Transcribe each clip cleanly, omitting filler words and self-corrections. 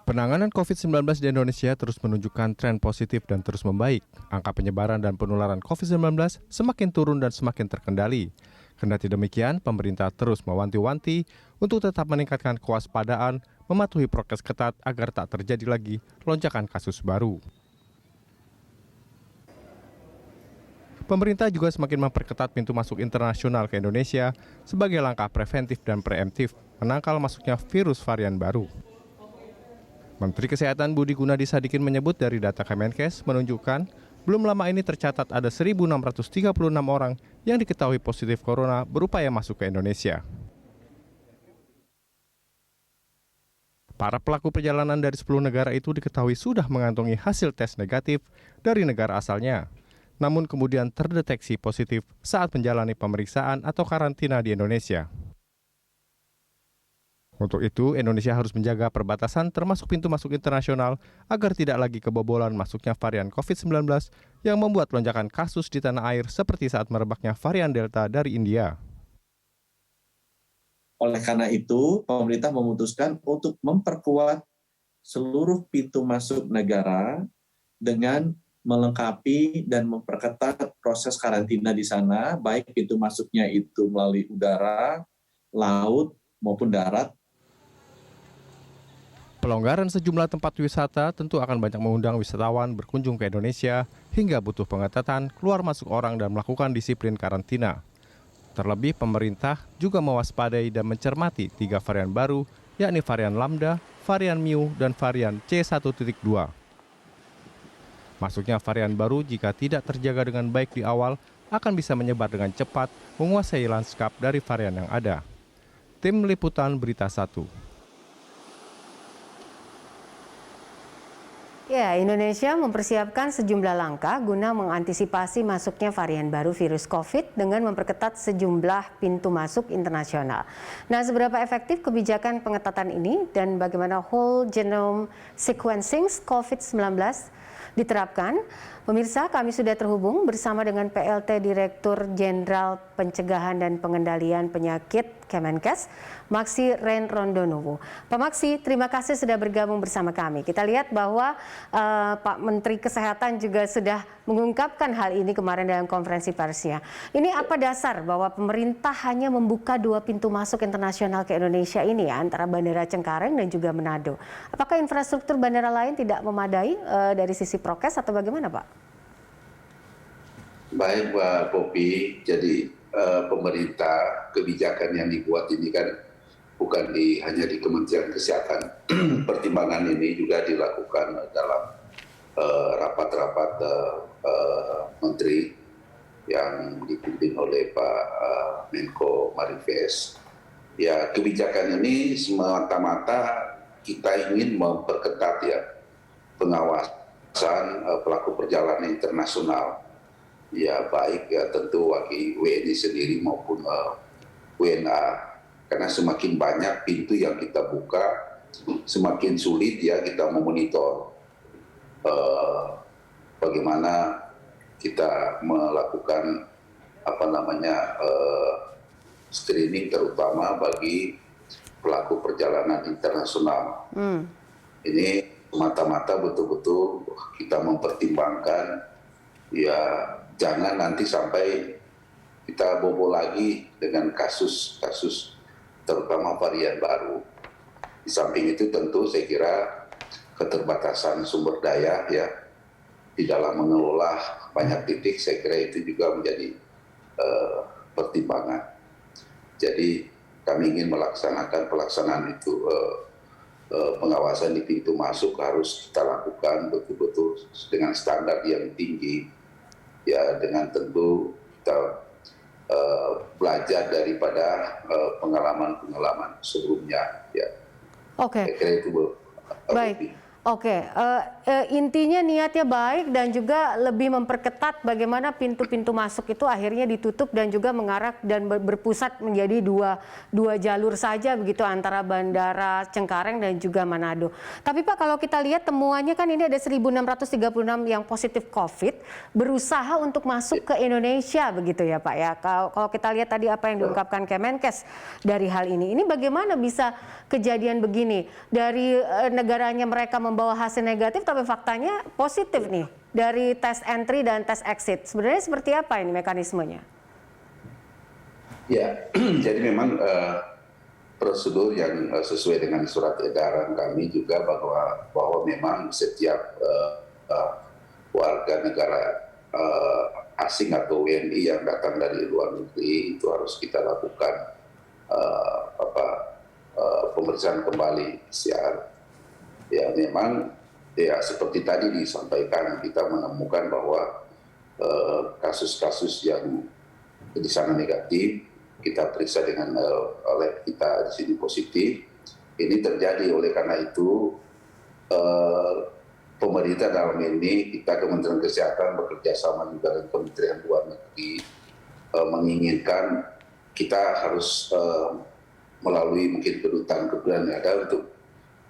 Penanganan COVID-19 di Indonesia terus menunjukkan tren positif dan terus membaik. Angka penyebaran dan penularan COVID-19 semakin turun dan semakin terkendali. Kendati demikian, pemerintah terus mewanti-wanti untuk tetap meningkatkan kewaspadaan, mematuhi prokes ketat agar tak terjadi lagi lonjakan kasus baru. Pemerintah juga semakin memperketat pintu masuk internasional ke Indonesia sebagai langkah preventif dan preemptif menangkal masuknya virus varian baru. Menteri Kesehatan Budi Gunadi Sadikin menyebut dari data Kemenkes menunjukkan belum lama ini tercatat ada 1.636 orang yang diketahui positif corona berupaya masuk ke Indonesia. Para pelaku perjalanan dari 10 negara itu diketahui sudah mengantongi hasil tes negatif dari negara asalnya, namun kemudian terdeteksi positif saat menjalani pemeriksaan atau karantina di Indonesia. Untuk itu, Indonesia harus menjaga perbatasan termasuk pintu masuk internasional agar tidak lagi kebobolan masuknya varian COVID-19 yang membuat lonjakan kasus di tanah air seperti saat merebaknya varian Delta dari India. Oleh karena itu, pemerintah memutuskan untuk memperkuat seluruh pintu masuk negara dengan melengkapi dan memperketat proses karantina di sana, baik pintu masuknya itu melalui udara, laut, maupun darat. Pelonggaran sejumlah tempat wisata tentu akan banyak mengundang wisatawan berkunjung ke Indonesia hingga butuh pengetatan keluar masuk orang dan melakukan disiplin karantina. Terlebih pemerintah juga mewaspadai dan mencermati 3 varian baru, yakni varian Lambda, varian Mu, dan varian C1.2. Masuknya varian baru jika tidak terjaga dengan baik di awal akan bisa menyebar dengan cepat, menguasai lanskap dari varian yang ada. Tim Liputan Berita 1. Ya, Indonesia mempersiapkan sejumlah langkah guna mengantisipasi masuknya varian baru virus COVID dengan memperketat sejumlah pintu masuk internasional. Nah, seberapa efektif kebijakan pengetatan ini dan bagaimana whole genome sequencing COVID-19 diterapkan? Pemirsa, kami sudah terhubung bersama dengan PLT Direktur Jenderal Pencegahan dan Pengendalian Penyakit Kemenkes, Maksi Ren Rondonuwu. Pak Maksi, terima kasih sudah bergabung bersama kami. Kita lihat bahwa Pak Menteri Kesehatan juga sudah mengungkapkan hal ini kemarin dalam konferensi persnya. Ini apa dasar bahwa pemerintah hanya membuka 2 pintu masuk internasional ke Indonesia ini ya, antara Bandara Cengkareng dan juga Manado. Apakah infrastruktur bandara lain tidak memadai dari sisi prokes atau bagaimana, Pak? Baik, Mbak Popi. Jadi pemerintah kebijakan yang dibuat ini kan bukan hanya di Kementerian Kesehatan. Pertimbangan ini juga dilakukan dalam rapat-rapat menteri yang dipimpin oleh Pak Menko Marifest. Ya, kebijakan ini semata-mata kita ingin memperketat ya pengawasan pelaku perjalanan internasional. Ya, baik ya tentu bagi WNI sendiri maupun WNA, karena semakin banyak pintu yang kita buka, semakin sulit ya kita memonitor bagaimana kita melakukan screening terutama bagi pelaku perjalanan internasional. Ini mata-mata betul-betul kita mempertimbangkan ya jangan nanti sampai kita bobol lagi dengan kasus-kasus terutama varian baru. Di samping itu tentu saya kira keterbatasan sumber daya ya di dalam mengelola banyak titik, saya kira itu juga menjadi pertimbangan. Jadi kami ingin melaksanakan pelaksanaan itu, pengawasan di pintu masuk harus kita lakukan betul-betul dengan standar yang tinggi. Ya, dengan tentu kita belajar daripada pengalaman-pengalaman sebelumnya. Ya. Oke. Saya kira itu, baik. Oke, intinya niatnya baik dan juga lebih memperketat bagaimana pintu-pintu masuk itu akhirnya ditutup dan juga mengarah dan berpusat menjadi dua jalur saja begitu antara Bandara Cengkareng dan juga Manado. Tapi Pak, kalau kita lihat temuannya kan ini ada 1.636 yang positif COVID berusaha untuk masuk ke Indonesia begitu ya Pak ya. Kalau kita lihat tadi apa yang diungkapkan Kemenkes dari hal ini bagaimana bisa kejadian begini dari negaranya mereka membawa hasil negatif tapi faktanya positif nih dari tes entry dan tes exit. Sebenarnya seperti apa ini mekanismenya? Ya, jadi memang prosedur yang sesuai dengan surat edaran kami juga bahwa memang setiap warga negara asing atau WNI yang datang dari luar negeri itu harus kita lakukan pemeriksaan kembali PCR. Ya memang ya seperti tadi disampaikan, kita menemukan bahwa kasus-kasus yang di sana negatif kita periksa dengan lab kita di sini positif. Ini terjadi oleh karena itu pemerintah dalam ini, kita Kementerian Kesehatan bekerja sama juga dengan Kementerian Luar Negeri menginginkan kita harus melalui mungkin kedutaan yang ada untuk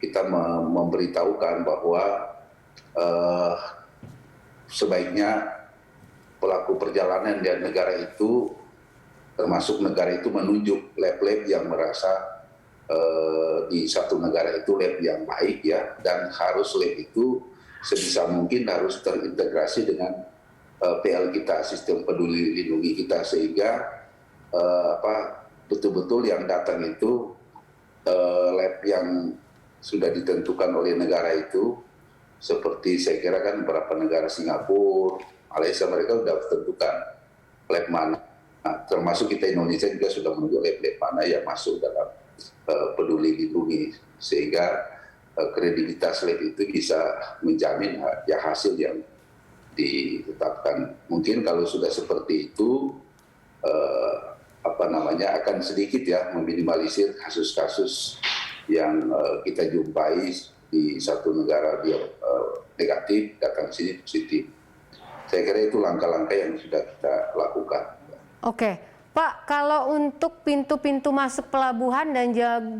kita memberitahukan bahwa sebaiknya pelaku perjalanan dari negara itu, termasuk negara itu menunjuk lab-lab yang merasa di satu negara itu lab yang baik ya, dan harus lab itu sebisa mungkin harus terintegrasi dengan PL kita, sistem peduli lindungi kita, sehingga betul-betul yang datang itu lab yang sudah ditentukan oleh negara itu, seperti saya kira kan beberapa negara Singapura, Malaysia, mereka sudah tentukan lab mana. Nah, termasuk kita Indonesia juga sudah menunjuk lab-lab mana yang masuk dalam peduli lindungi, sehingga kredibilitas lab itu bisa menjamin ya hasil yang ditetapkan. Mungkin kalau sudah seperti itu akan sedikit ya meminimalisir kasus-kasus yang kita jumpai di satu negara dia negatif, datang sini positif. Saya kira itu langkah-langkah yang sudah kita lakukan. Oke, Pak, kalau untuk pintu-pintu masuk pelabuhan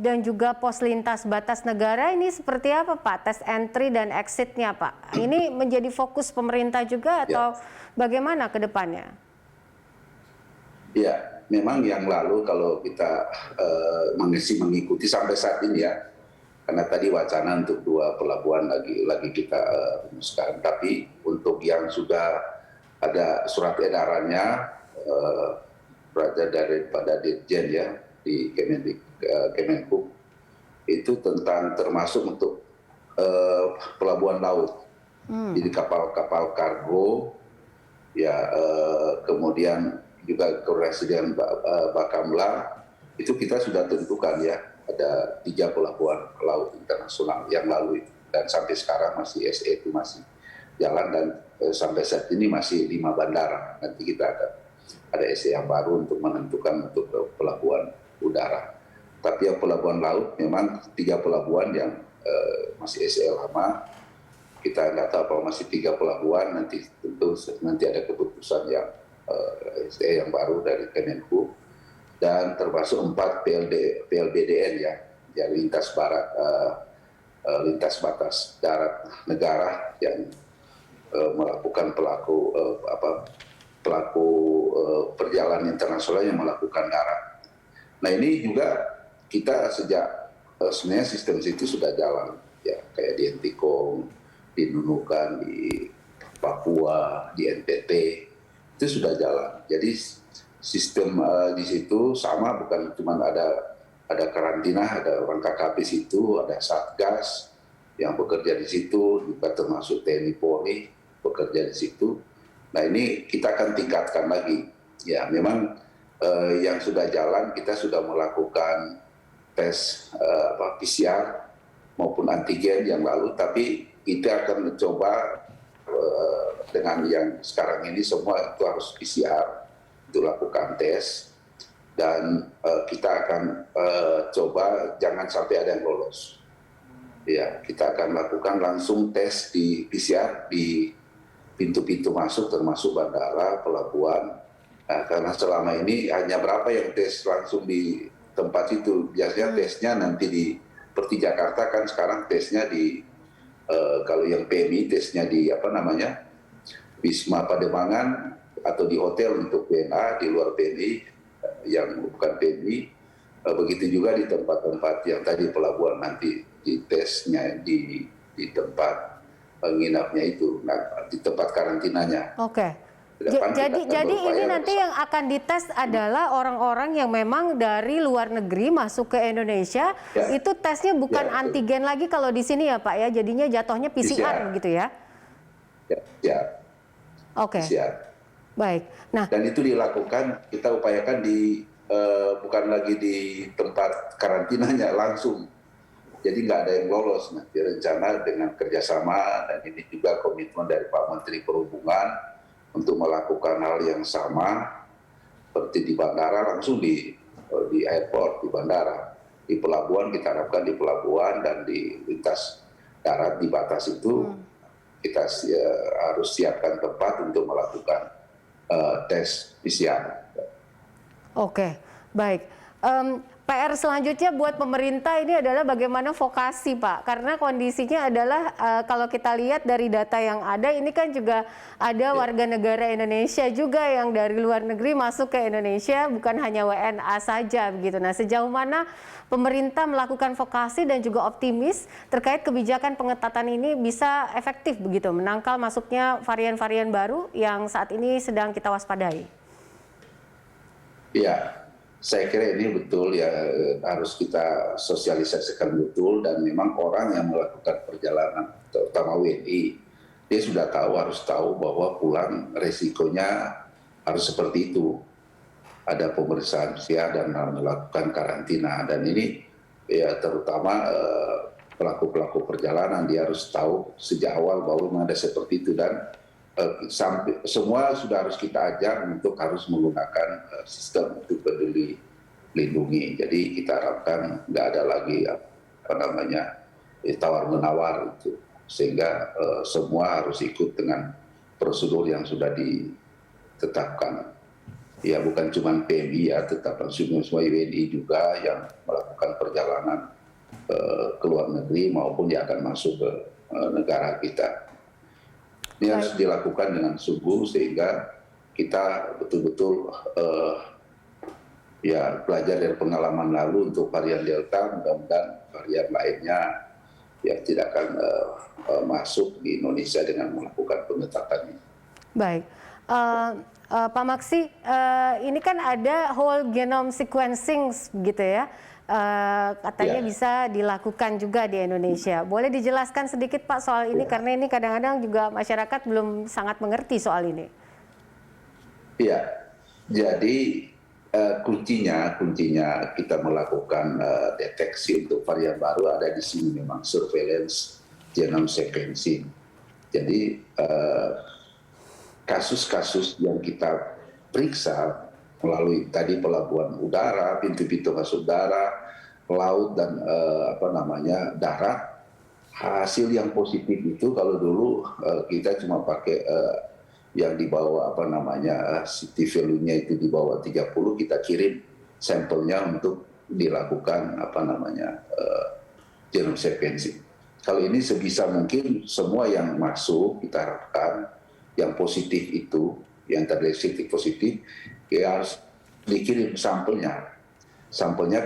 dan juga pos lintas batas negara ini seperti apa Pak? Tes entry dan exit-nya Pak? Ini menjadi fokus pemerintah juga atau bagaimana ke depannya? Ya, memang yang lalu kalau kita masih mengikuti sampai saat ini ya, karena tadi wacana untuk 2 pelabuhan lagi kita rumuskan, tapi untuk yang sudah ada surat edarannya berada daripada Dirjen ya di Kemenhub itu tentang termasuk untuk pelabuhan laut, jadi kapal-kapal kargo ya, kemudian juga koordinasi dengan Bakamla itu kita sudah tentukan ya, ada 3 pelabuhan laut internasional yang lalu itu, dan sampai sekarang masih SE itu masih jalan, dan sampai saat ini masih 5 bandara. Nanti kita ada SE yang baru untuk menentukan untuk pelabuhan udara. Tapi yang pelabuhan laut memang 3 pelabuhan yang masih SE lama. Kita nggak tahu apa masih 3 pelabuhan, nanti tentu nanti ada keputusan yang SE yang baru dari Kemenhub, dan termasuk 4 PLBDN ya lintas batas darat negara yang melakukan pelaku perjalanan internasional yang melakukan darat. Nah ini juga kita sejak sebenarnya sistem itu sudah jalan ya, kayak di Entikong, di Nunukan, di Papua, di NTT itu sudah jalan. Jadi sistem di situ sama, bukan cuma ada karantina, ada orang KKP situ, ada Satgas yang bekerja di situ, juga termasuk TNI Polri bekerja di situ. Nah ini kita akan tingkatkan lagi. Ya memang yang sudah jalan, kita sudah melakukan tes PCR maupun antigen yang lalu, tapi kita akan mencoba dengan yang sekarang ini semua itu harus PCR untuk lakukan tes, dan kita akan coba jangan sampai ada yang lolos. Ya, kita akan lakukan langsung tes di PCR di pintu-pintu masuk termasuk bandara, pelabuhan. Nah, karena selama ini hanya berapa yang tes langsung di tempat itu. Biasanya tesnya nanti seperti Jakarta kan sekarang tesnya kalau yang PMI tesnya di Wisma Pademangan atau di hotel untuk WNA di luar PMI yang bukan PMI. Begitu juga di tempat-tempat yang tadi pelabuhan nanti di tesnya di tempat penginapnya itu, di tempat karantinanya. Oke. Jadi ini nanti yang akan dites adalah orang-orang yang memang dari luar negeri masuk ke Indonesia, itu tesnya bukan antigen lagi kalau di sini ya Pak ya, jadinya jatuhnya PCR gitu ya? Ya. Oke. PCR. Baik. Nah. Dan itu dilakukan, kita upayakan bukan lagi di tempat karantinanya langsung. Jadi nggak ada yang lolos. Nah, direncana dengan kerjasama dan ini juga komitmen dari Pak Menteri Perhubungan untuk melakukan hal yang sama seperti di bandara, langsung di airport, di bandara. Di pelabuhan kita harapkan di pelabuhan dan di lintas darat di batas itu kita harus siapkan tempat untuk melakukan tes PCR. Oke, baik. PR selanjutnya buat pemerintah ini adalah bagaimana vokasi Pak, karena kondisinya adalah kalau kita lihat dari data yang ada ini kan juga ada warga negara Indonesia juga yang dari luar negeri masuk ke Indonesia, bukan hanya WNA saja begitu. Nah, sejauh mana pemerintah melakukan vokasi dan juga optimis terkait kebijakan pengetatan ini bisa efektif begitu menangkal masuknya varian-varian baru yang saat ini sedang kita waspadai? Iya. Saya kira ini betul ya, harus kita sosialisasikan betul, dan memang orang yang melakukan perjalanan, terutama WNI, dia sudah harus tahu bahwa pulang resikonya harus seperti itu. Ada pemeriksaan PCR dan melakukan karantina, dan ini ya terutama pelaku-pelaku perjalanan dia harus tahu sejak awal bahwa ada seperti itu, dan semua sudah harus kita ajak untuk harus menggunakan sistem untuk peduli lindungi. Jadi kita harapkan nggak ada lagi tawar menawar itu, sehingga semua harus ikut dengan prosedur yang sudah ditetapkan. Ya bukan cuma PMI ya, tetapi semua WNI juga yang melakukan perjalanan ke luar negeri maupun yang akan masuk ke negara kita. Ini harus dilakukan dengan sungguh sehingga kita betul-betul belajar dari pengalaman lalu untuk varian Delta, mudah-mudahan varian lainnya yang tidak akan masuk di Indonesia dengan melakukan pengetatan ini. Baik, Pak Maksi, ini kan ada whole genome sequencing gitu ya. Katanya bisa dilakukan juga di Indonesia. Boleh dijelaskan sedikit Pak soal ini, karena ini kadang-kadang juga masyarakat belum sangat mengerti soal ini. Iya, jadi kuncinya kita melakukan deteksi untuk varian baru ada di sini, memang surveillance genome sequencing. Jadi kasus-kasus yang kita periksa melalui tadi pelabuhan udara, pintu-pintu masuk darat, laut dan darat, hasil yang positif itu kalau dulu kita cuma pakai yang di bawah CT value-nya itu di bawah 30, kita kirim sampelnya untuk dilakukan genome sequencing. Kalau ini sebisa mungkin semua yang masuk kita harapkan yang positif itu, yang terdeteksi positif, ya harus dikirim sampelnya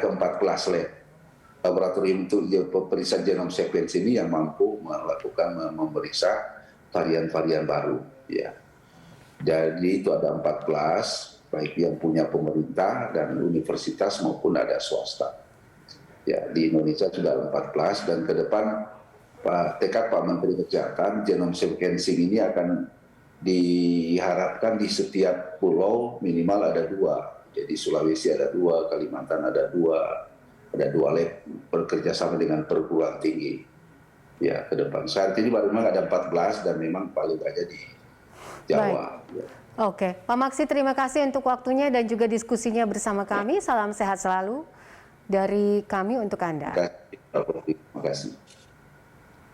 ke 14 lab laboratorium untuk pemeriksa genome sequence ini yang mampu melakukan memeriksa varian-varian baru ya. Jadi itu ada 14, baik yang punya pemerintah dan universitas maupun ada swasta. Ya, di Indonesia sudah 14, dan ke depan tekad Pak Menteri Kesehatan, genome sequencing ini akan diharapkan di setiap pulau minimal ada 2. Jadi Sulawesi ada 2, Kalimantan ada 2 lab bekerja sama dengan perguruan tinggi. Ya, ke depan. Saat ini baru memang ada 14 dan memang paling banyak di Jawa. Ya. Oke, Pak Maksi, terima kasih untuk waktunya dan juga diskusinya bersama kami. Salam sehat selalu dari kami untuk Anda. Terima kasih.